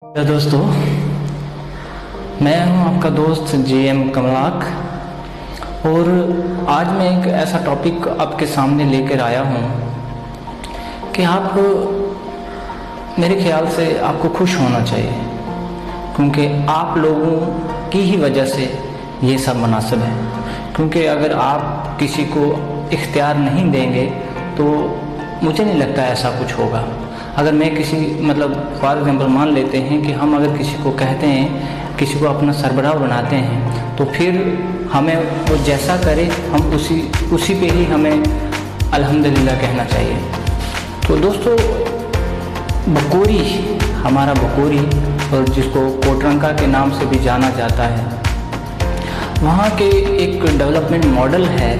Hello दोस्तों, मैं हूं आपका दोस्त जीएम कमलाक और आज मैं एक ऐसा टॉपिक आपके सामने लेकर आया हूं कि आप मेरे ख्याल से आपको खुश होना चाहिए, क्योंकि आप लोगों की ही वजह से ये सब मुनासिब है। क्योंकि अगर आप किसी को इख्तियार नहीं देंगे तो मुझे नहीं लगता ऐसा कुछ होगा। अगर मैं किसी फॉर एग्जाम्पल मान लेते हैं कि हम अगर किसी को कहते हैं, किसी को अपना सरबराह बनाते हैं, तो फिर हमें वो जैसा करे हम उसी पे ही हमें अल्हम्दुलिल्लाह कहना चाहिए। तो दोस्तों, बकोरी, हमारा बकोरी, और जिसको कोटरंका के नाम से भी जाना जाता है, वहाँ के एक डेवलपमेंट मॉडल है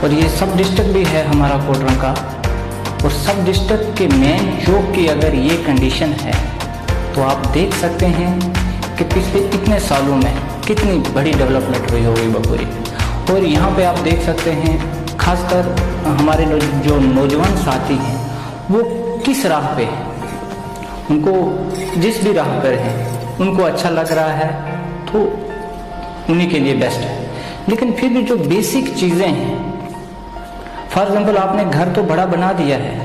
और ये सब डिस्ट्रिक्ट भी है हमारा कोटरंका। और सब डिस्ट्रिक्ट के मेन चौक की अगर ये कंडीशन है तो आप देख सकते हैं कि पिछले इतने सालों में कितनी बड़ी डेवलपमेंट हुई होगी बकोरी। और यहाँ पे आप देख सकते हैं, खासकर हमारे जो नौजवान साथी हैं वो किस राह पे हैं, उनको जिस भी राह पर हैं उनको अच्छा लग रहा है तो उन्हीं के लिए बेस्ट है। लेकिन फिर भी जो बेसिक चीज़ें हैं, फॉर एग्जाम्पल आपने घर तो बड़ा बना दिया है,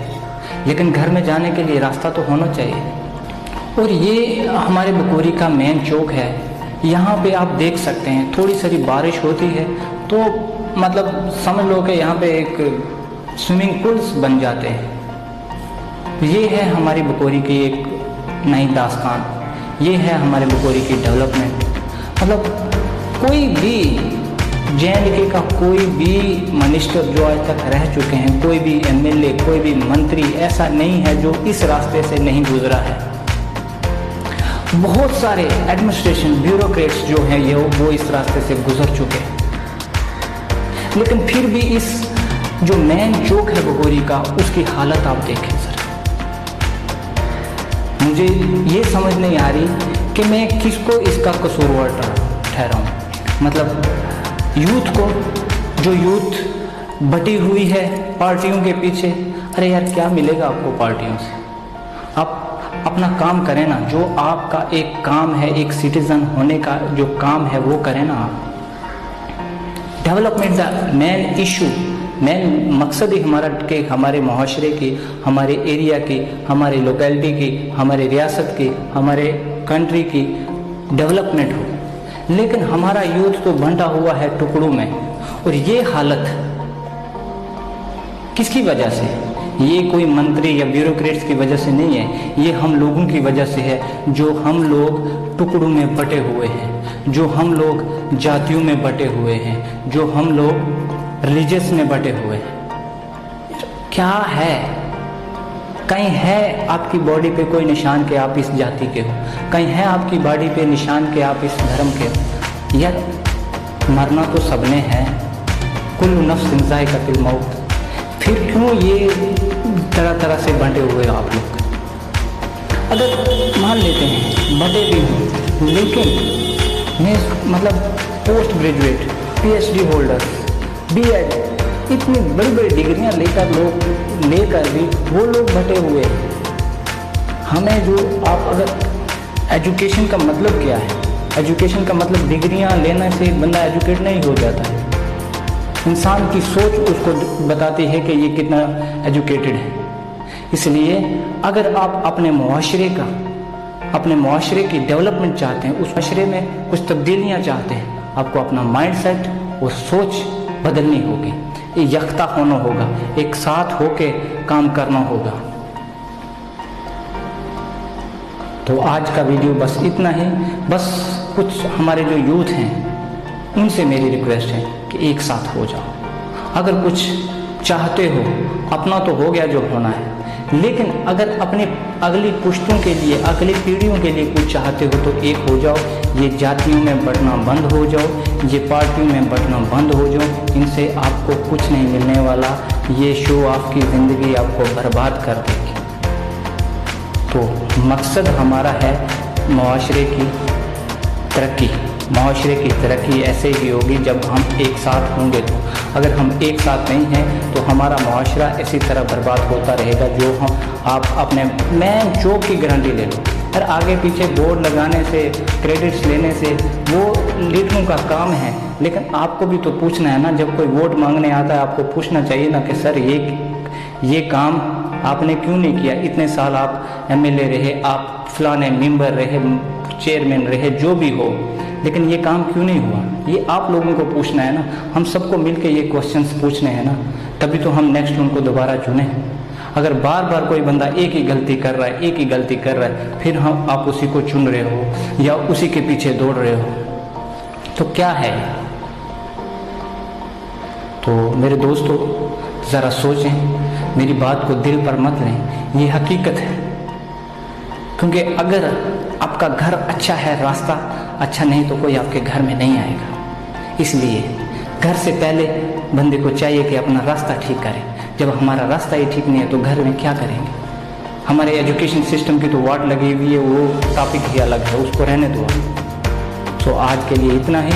लेकिन घर में जाने के लिए रास्ता तो होना चाहिए। और ये हमारे बकोरी का मेन चौक है। यहाँ पे आप देख सकते हैं थोड़ी सारी बारिश होती है तो समझ लो कि यहाँ पे एक स्विमिंग पूल्स बन जाते हैं। ये है हमारी बकोरी की एक नई दास्तान, ये है हमारे बकोरी की डेवलपमेंट। कोई भी JNK का कोई भी मिनिस्टर जो आज तक रह चुके हैं, कोई भी MLA, कोई भी मंत्री ऐसा नहीं है जो इस रास्ते से नहीं गुजरा है। बहुत सारे एडमिनिस्ट्रेशन ब्यूरोक्रेट्स जो हैं ये वो इस रास्ते से गुजर चुके हैं। लेकिन फिर भी इस जो मेन चौक है बकोरी का, उसकी हालत आप देखें सर। मुझे ये समझ नहीं आ रही कि मैं किसको इसका कसूरवार ठहराऊं। यूथ को, जो यूथ बटी हुई है पार्टियों के पीछे। अरे यार, क्या मिलेगा आपको पार्टियों से? आप अपना काम करें ना, जो आपका एक काम है, एक सिटीजन होने का जो काम है वो करें ना आप। Development the main issue, main मकसद ही हमारे मुआशरे की, हमारे एरिया की, हमारी लोकेलिटी की, हमारी रियासत की, हमारे कंट्री की डेवलपमेंट हो। लेकिन हमारा यूथ तो बंटा हुआ है टुकड़ों में। और ये हालत किसकी वजह से? ये कोई मंत्री या ब्यूरोक्रेट्स की वजह से नहीं है, ये हम लोगों की वजह से है, जो हम लोग टुकड़ों में बटे हुए हैं, जो हम लोग जातियों में बटे हुए हैं, जो हम लोग रिलीजियस में बटे हुए हैं। क्या है? कहीं है आपकी बॉडी पे कोई निशान के आप इस जाति के हो? कहीं है आपकी बॉडी पे निशान के आप इस धर्म के हो? यार, मरना तो सबने है, कुल्लु नफ्सिन ज़ाइक़ातुल मौत। फिर क्यों ये तरह तरह से बंटे हुए आप लोग? अगर मान लेते हैं बटे भी हों, लेकिन मैं post graduate, PhD holder, B.Ed, इतनी बड़ी बड़ी डिग्रियां लेकर भी वो लोग बटे हुए हैं। हमें जो आप अगर एजुकेशन का मतलब क्या है? एजुकेशन का मतलब डिग्रियां लेने से बंदा एजुकेट नहीं हो जाता है। इंसान की सोच उसको बताती है कि ये कितना एजुकेटेड है। इसलिए अगर आप अपने मुआशरे की डेवलपमेंट चाहते हैं, उस मुआशरे में कुछ तब्दीलियां चाहते हैं, आपको अपना माइंडसेट और सोच बदलनी होगी, यकता होना होगा, एक साथ होके काम करना होगा। तो आज का वीडियो बस इतना ही। बस कुछ हमारे जो यूथ हैं उनसे मेरी रिक्वेस्ट है कि एक साथ हो जाओ। अगर कुछ चाहते हो, अपना तो हो गया जो होना है, लेकिन अगर अपने अगली पुश्तों के लिए, अगली पीढ़ियों के लिए कुछ चाहते हो तो एक हो जाओ। ये जातियों में बंटना बंद हो जाओ, ये पार्टियों में बंटना बंद हो जाओ। इनसे आपको कुछ नहीं मिलने वाला। ये शो आपकी ज़िंदगी आपको बर्बाद कर देगी। तो मकसद हमारा है मुआशरे की तरक्की। मुआशरे की तरक्की ऐसे ही होगी जब हम एक साथ होंगे। तो अगर हम एक साथ नहीं हैं तो हमारा मुआशरा इसी तरह बर्बाद होता रहेगा। जो हम आप अपने मेन चौक की गारंटी ले लो, और आगे पीछे बोर्ड लगाने से, क्रेडिट्स लेने से वो लीडरों का काम है। लेकिन आपको भी तो पूछना है ना, जब कोई वोट मांगने आता है आपको पूछना चाहिए ना कि सर ये काम आपने क्यों नहीं किया। इतने साल आप एमएलए रहे, आप फलाने मेंबर रहे, चेयरमैन रहे, जो भी हो, लेकिन ये काम क्यों नहीं हुआ, ये आप लोगों को पूछना है ना। हम सबको मिलके ये क्वेश्चंस पूछने हैं ना, तभी तो हम नेक्स्ट उनको दोबारा चुने। अगर बार बार कोई बंदा एक ही गलती कर रहा है, एक ही गलती कर रहा है, फिर आप उसी को चुन रहे हो या उसी के पीछे दौड़ रहे हो, तो क्या है। तो मेरे दोस्तों ज़रा सोचें, मेरी बात को दिल पर मत लें, ये हकीकत है। क्योंकि अगर आपका घर अच्छा है, रास्ता अच्छा नहीं, तो कोई आपके घर में नहीं आएगा। इसलिए घर से पहले बंदे को चाहिए कि अपना रास्ता ठीक करें। जब हमारा रास्ता ही ठीक नहीं है तो घर में क्या करेंगे। हमारे एजुकेशन सिस्टम की तो वाट लगी हुई है, वो टॉपिक ही अलग है, उसको रहने दो। तो आज के लिए इतना ही।